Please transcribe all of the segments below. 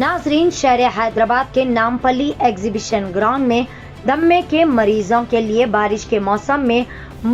नाजरीन, शहर हैदराबाद के नामपल्ली एग्जीबिशन ग्राउंड में दम्मे के मरीजों के लिए बारिश के मौसम में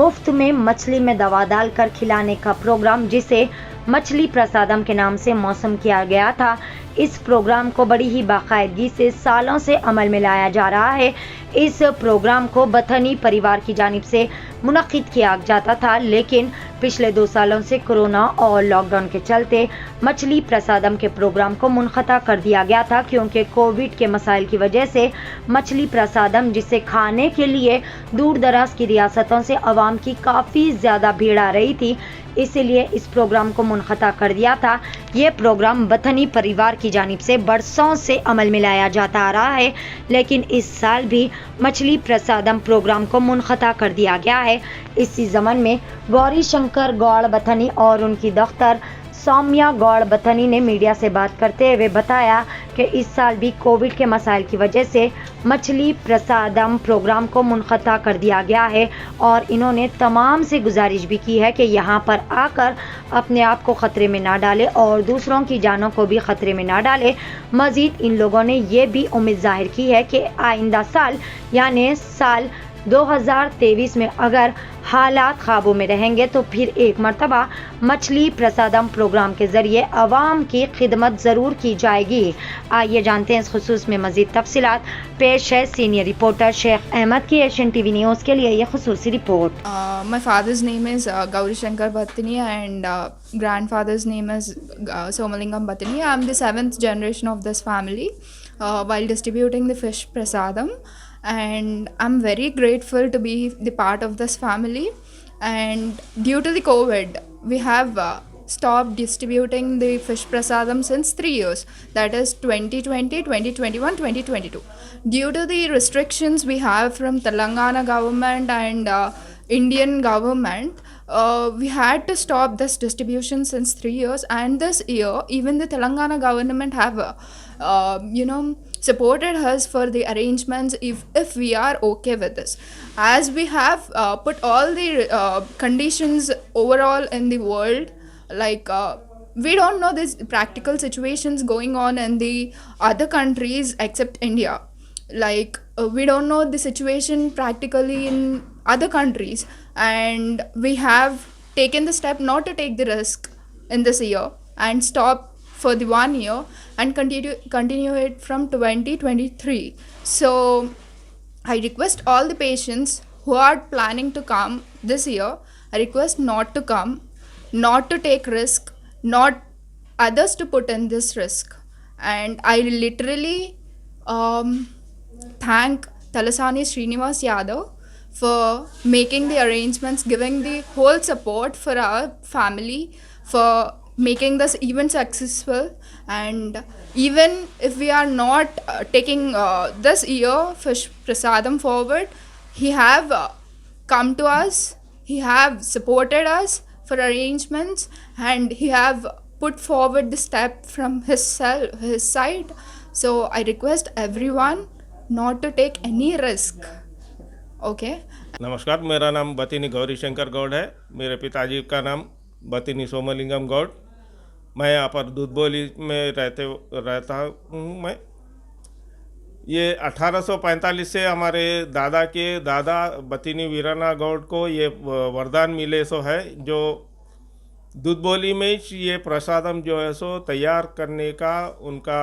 मुफ्त में मछली में दवा डालकर खिलाने का प्रोग्राम, जिसे मछली प्रसादम के नाम से मौसम किया गया था, इस प्रोग्राम को बड़ी ही बाकायदगी से सालों से अमल में लाया जा रहा है। इस प्रोग्राम को बथनी परिवार की जानिब से मुनक्किद किया जाता था, लेकिन पिछले 2 सालों से कोरोना और लॉकडाउन के चलते मछली प्रसादम के प्रोग्राम को मुनक़ता कर दिया गया था, क्योंकि कोविड के मसाइल की वजह से मछली प्रसादम, जिसे खाने के लिए दूर दराज की रियासतों से आवाम की काफ़ी ज़्यादा भीड़ आ रही थी, इसलिए इस प्रोग्राम को मुनक़ता कर दिया था। ये प्रोग्राम बथनी परिवार की जानिब से बरसों से अमल में लाया जाता आ रहा है, लेकिन इस साल भी मछली प्रसादम प्रोग्राम को मुनक़ता कर दिया गया है। इसी ज़मन में गौरी शंकर गौड़ बथनी और उनकी दख्तर सौम्या गौड़ बथनी ने मीडिया से बात करते हुए बताया कि इस साल भी कोविड के मसाइल की वजह से मछली प्रसादम प्रोग्राम को मुनक़ता कर दिया गया है, और इन्होंने तमाम से गुजारिश भी की है कि यहाँ पर आकर अपने आप को ख़तरे में ना डालें और दूसरों की जानों को भी ख़तरे में ना डालें। मज़ीद इन लोगों ने ये भी उम्मीद जाहिर की है कि आइंदा साल यानी साल 2023 में अगर हालात काबू में रहेंगे तो फिर एक मरतबा मछली प्रसादम प्रोग्राम के ज़रिए आवाम की खिदमत ज़रूर की जाएगी। आइए जानते हैं इस खुसूस में मज़ीद तफसीलात। पेश है सीनियर रिपोर्टर शेख अहमद की एशियन टीवी न्यूज़ के लिए यह खुसूसी report. My father's name is Gauri Shankar Bhattini and grandfather's name is Somalingam Bhattini. I'm the 7th generation of this family while distributing the fish prasadam, and I'm very grateful to be the part of this family. And due to the COVID, we have stopped distributing the fish prasadam since 3 years, that is 2020, 2021, 2022. Due to the restrictions we have from Telangana government and Indian government, we had to stop this distribution since 3 years, and this year even the Telangana government have supported us for the arrangements if we are okay with this, as we have put all the conditions overall in the world, like we don't know these practical situations going on in the other countries except India, like we don't know the situation practically in other countries, and we have taken the step not to take the risk in this year and stop for the 1 year and continue it from 2023. So I request all the patients who are planning to come this year, I request not to come, not to take risk, not others to put in this risk. And I literally thank Talasani Srinivas Yadav for making the arrangements, giving the whole support for our family, for making this event successful. And even if we are not taking this year fish prasadam forward, he have come to us, he have supported us for arrangements, and he have put forward the step from his side. So I request everyone not to take any risk. Okay नमस्कार, मेरा नाम बतिनी गौरी शंकर गौड़ है। मेरे पिताजी का नाम बतिनी सोमलिंगम गौड़। मैं यहाँ पर दूधबोली में रहता हूँ। मैं ये 1845 से हमारे दादा के दादा बतिनी वीराना गौड़ को ये वरदान मिले सो है, जो दूधबोली में ये प्रसादम जो है सो तैयार करने का उनका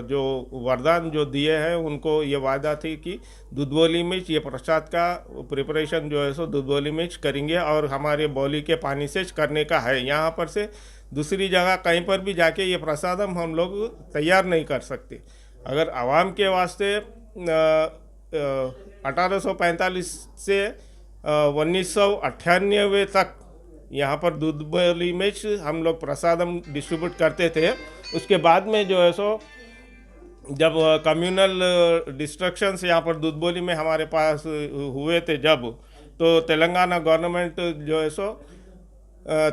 जो वरदान जो दिए हैं, उनको ये वादा थी कि दूधबोली में ये प्रसाद का प्रिपरेशन जो है सो दूधबोली में करेंगे और हमारे बोली के पानी से करने का है। यहाँ पर से दूसरी जगह कहीं पर भी जाके ये प्रसादम हम लोग तैयार नहीं कर सकते। अगर आवाम के वास्ते 1845 से 1998 तक यहाँ पर दूधबोली में हम लोग प्रसादम डिस्ट्रीब्यूट करते थे। उसके बाद में जो है सो जब कम्युनल डिस्ट्रक्शंस यहाँ पर दूधबोली में हमारे पास हुए थे, जब तो तेलंगाना गवर्नमेंट जो है सो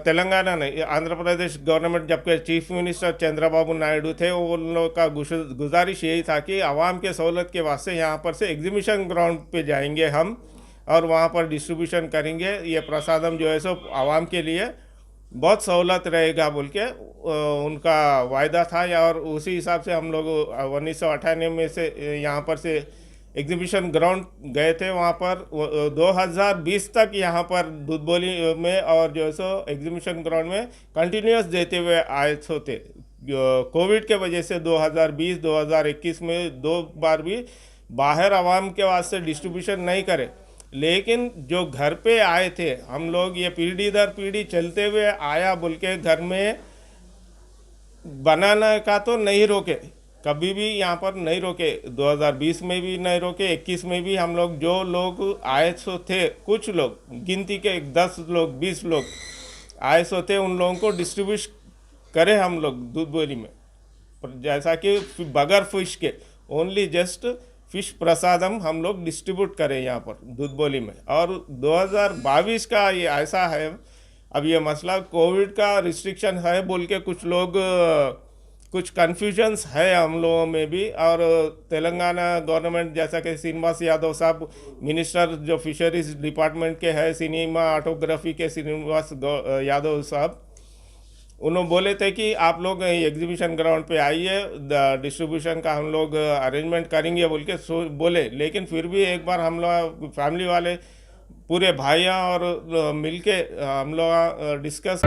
तेलंगाना नहीं, आंध्र प्रदेश गवर्नमेंट जबकि चीफ मिनिस्टर चंद्रबाबू नायडू थे, उन लोगों का गुजारिश यही था कि आवाम के सहूलत के वास्ते यहाँ पर से एग्जीबिशन ग्राउंड पे जाएंगे हम और वहाँ पर डिस्ट्रीब्यूशन करेंगे ये प्रसादम जो है सो आवाम के लिए। बहुत सहूलत रहेगा बोल के उनका वायदा था। और उसी हिसाब से हम लोग 1998 में से यहाँ पर से एग्जीबिशन ग्राउंड गए थे। वहाँ पर 2020 तक यहाँ पर दूधबोली में और जो सो एग्जीबिशन ग्राउंड में कंटिन्यूस देते हुए आए थे। कोविड के वजह से 2020-2021 में 2 बार भी बाहर आवाम के वास्ते डिस्ट्रीब्यूशन नहीं करे, लेकिन जो घर पे आए थे हम लोग, ये पीढ़ी दर पीढ़ी चलते हुए आया बोल के घर में बनाने का तो नहीं रोके, कभी भी यहाँ पर नहीं रोके। 2020 में भी नहीं रोके, 21 में भी हम लोग जो लोग आए सो थे, कुछ लोग गिनती के 10 लोग 20 लोग आए सो थे, उन लोगों को डिस्ट्रीब्यूट करे हम लोग दूधबोली में। पर जैसा कि बगैर फिश के ओनली जस्ट फिश प्रसादम हम लोग डिस्ट्रीब्यूट करें यहाँ पर दूधबोली में। और 2022 का ये ऐसा है, अब ये मसला कोविड का रिस्ट्रिक्शन है बोल के कुछ लोग कुछ कन्फ्यूजन्स है हम लोगों में भी। और तेलंगाना गवर्नमेंट, जैसा कि श्रीनिवास यादव साहब मिनिस्टर जो फिशरीज डिपार्टमेंट के हैं, सिनेमाटोग्राफी के श्रीनिवास यादव साहब, उन्होंने बोले थे कि आप लोग एग्जीबिशन ग्राउंड पे आइए, डिस्ट्रीब्यूशन का हम लोग अरेंजमेंट करेंगे बोल के बोले। लेकिन फिर भी एक बार हम लोग फैमिली वाले पूरे भाइयाँ और मिलके हम लोग डिस्कस